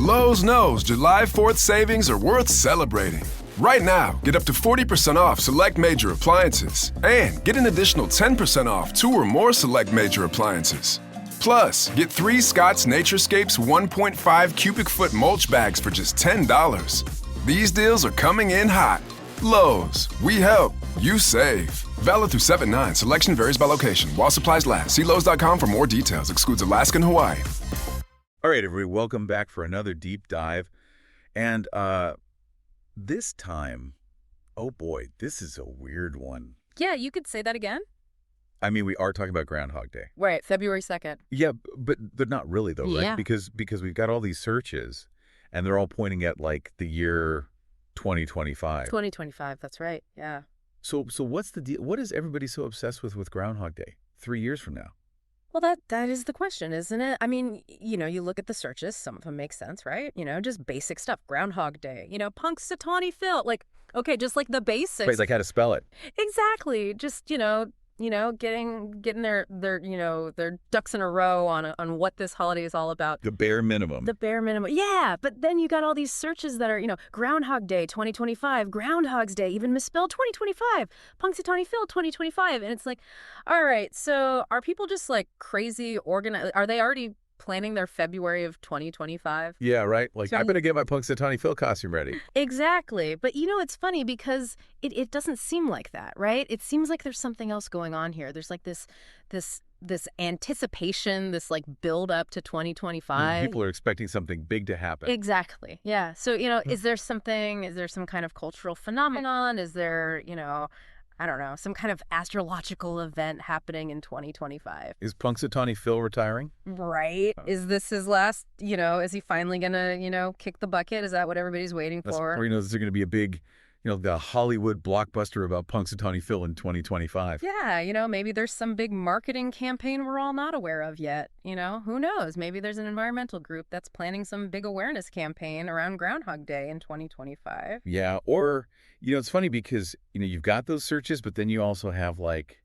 Lowe's knows July 4th savings are worth celebrating. Right now, get up to 40% off select major appliances and get an additional 10% off 2 or more select major appliances. Plus, get 3 Scott's Naturescapes 1.5 cubic foot mulch bags for just $10. These deals are coming in hot. Lowe's, we help, you save. Valid through 7/9. Selection varies by location. While supplies last. See Lowe's.com for more details. Excludes Alaska and Hawaii. All right, everybody, welcome back for another deep dive. And this time, oh boy, this is a weird one. Yeah, you could say that again. I mean, we are talking about Groundhog Day. Right, February 2nd. Yeah, but not really, though, right? Yeah. Because we've got all these searches, and they're all pointing at, like, the year 2025. 2025, that's right, yeah. So what's the deal? What is everybody so obsessed with Groundhog Day 3 years from now? Well, that is the question, isn't it? I mean, you look at the searches, some of them make sense, right? Just basic stuff. Groundhog Day, Punxsutawney Phil, like, okay, just like the basics. Right, like how to spell it. Exactly. Just, getting their ducks in a row on what this holiday is all about. The bare minimum. The bare minimum. Yeah, but then you got all these searches that are, Groundhog Day 2025, Groundhog's Day, even misspelled 2025, Punxsutawney Phil 2025. And it's like, all right, so are people just like crazy organized? Are they already planning their February of 2025? Yeah, right. Like, I better get my Punxsutawney Phil costume ready. Exactly. But it's funny because it doesn't seem like that, right? It seems like there's something else going on here. There's like this anticipation, this like build up to 2025. People are expecting something big to happen. Exactly. Yeah. So, is there some kind of cultural phenomenon? Is there, I don't know, some kind of astrological event happening in 2025? Is Punxsutawney Phil retiring? Right. Is this his last, is he finally going to, kick the bucket? Is that what everybody's waiting for? Or, is there going to be a big, the Hollywood blockbuster about Punxsutawney Phil in 2025? Yeah, maybe there's some big marketing campaign we're all not aware of yet. Who knows? Maybe there's an environmental group that's planning some big awareness campaign around Groundhog Day in 2025. Yeah, or, it's funny because, you've got those searches, but then you also have like,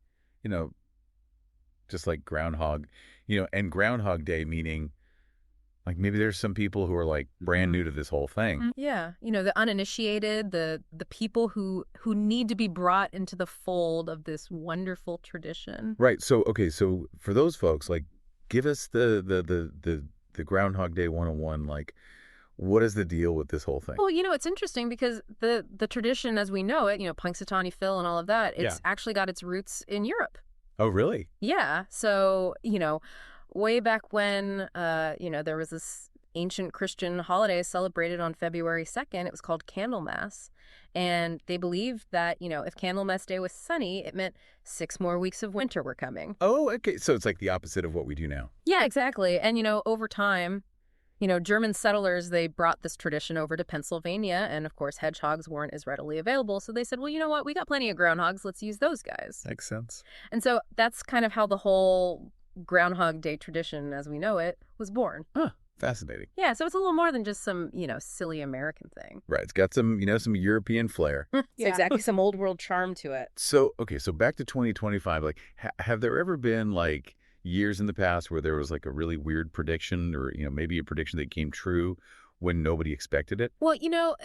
just like Groundhog, and Groundhog Day meaning like maybe there's some people who are like brand new to this whole thing. Yeah. The uninitiated, the people who need to be brought into the fold of this wonderful tradition. Right. So, okay. So for those folks, like, give us the Groundhog Day 101, like, what is the deal with this whole thing? Well, it's interesting because the tradition as we know it, Punxsutawney Phil and all of that, it's actually got its roots in Europe. Oh, really? Yeah. So, way back when, there was this ancient Christian holiday celebrated on February 2nd. It was called Candlemas. And they believed that, if Candlemas Day was sunny, it meant 6 more weeks of winter were coming. Oh, okay. So it's like the opposite of what we do now. Yeah, exactly. And, over time, German settlers, they brought this tradition over to Pennsylvania. And, of course, hedgehogs weren't as readily available. So they said, well, you know what? We got plenty of groundhogs. Let's use those guys. Makes sense. And so that's kind of how the whole Groundhog Day tradition, as we know it, was born. Huh. Fascinating. Yeah, so it's a little more than just some, silly American thing. Right. It's got some, some European flair. Yeah. Exactly. Some old world charm to it. So, okay, so back to 2025, like, have there ever been, like, years in the past where there was, like, a really weird prediction or, maybe a prediction that came true when nobody expected it? Well,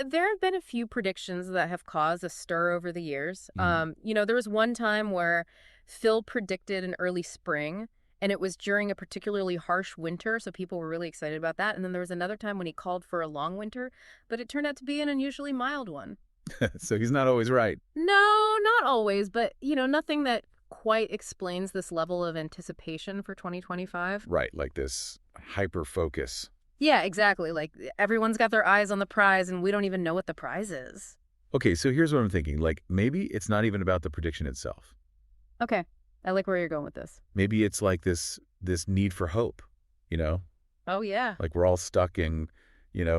there have been a few predictions that have caused a stir over the years. Mm-hmm. There was one time where Phil predicted an early spring, and it was during a particularly harsh winter, so people were really excited about that. And then there was another time when he called for a long winter, but it turned out to be an unusually mild one. So he's not always right. No, not always, but, nothing that quite explains this level of anticipation for 2025. Right, like this hyper-focus. Yeah, exactly. Like, everyone's got their eyes on the prize, and we don't even know what the prize is. Okay, so here's what I'm thinking. Like, maybe it's not even about the prediction itself. Okay. I like where you're going with this. Maybe it's like this need for hope, Oh, yeah. Like we're all stuck in,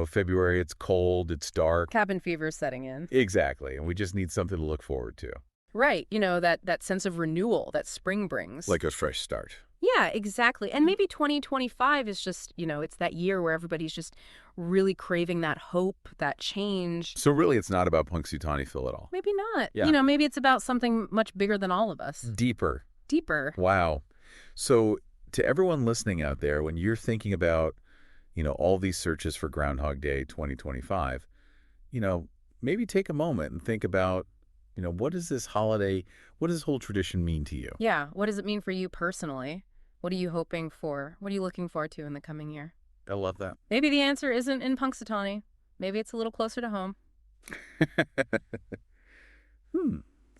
February, it's cold, it's dark. Cabin fever is setting in. Exactly. And we just need something to look forward to. Right. That sense of renewal that spring brings. Like a fresh start. Yeah, exactly. And maybe 2025 is just, it's that year where everybody's just really craving that hope, that change. So really it's not about Punxsutawney Phil at all? Maybe not. Yeah. Maybe it's about something much bigger than all of us. Deeper. Deeper. Wow. So to everyone listening out there, when you're thinking about, all these searches for Groundhog Day 2025, maybe take a moment and think about, what does this holiday, what does this whole tradition mean to you? Yeah. What does it mean for you personally? What are you hoping for? What are you looking forward to in the coming year? I love that. Maybe the answer isn't in Punxsutawney. Maybe it's a little closer to home.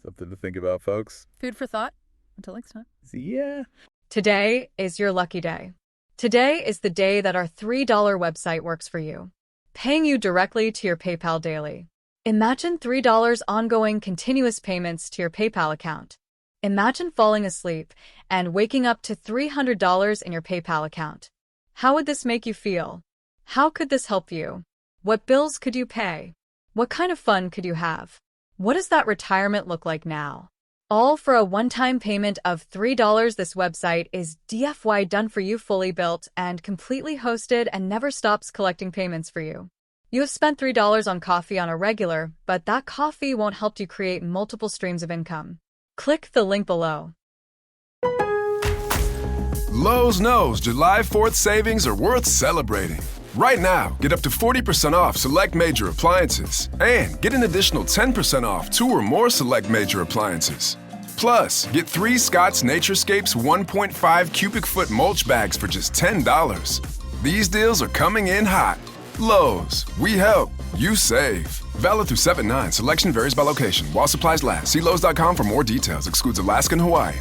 Something to think about, folks. Food for thought. Until next time. See ya. Today is your lucky day. Today is the day that our $3 website works for you, paying you directly to your PayPal daily. Imagine $3 ongoing continuous payments to your PayPal account. Imagine falling asleep and waking up to $300 in your PayPal account. How would this make you feel? How could this help you? What bills could you pay? What kind of fun could you have? What does that retirement look like now? All for a one-time payment of $3. This website is DFY done for you, fully built and completely hosted, and never stops collecting payments for you. You have spent $3 on coffee on a regular, but that coffee won't help you create multiple streams of income. Click the link below. Lowe's knows July 4th savings are worth celebrating. Right now, get up to 40% off select major appliances and get an additional 10% off 2 or more select major appliances. Plus, get 3 Scott's Naturescapes 1.5 cubic foot mulch bags for just $10. These deals are coming in hot. Lowe's, we help, you save. Valid through 7/9. Selection varies by location. While supplies last. See Lowe's.com for more details. Excludes Alaska and Hawaii.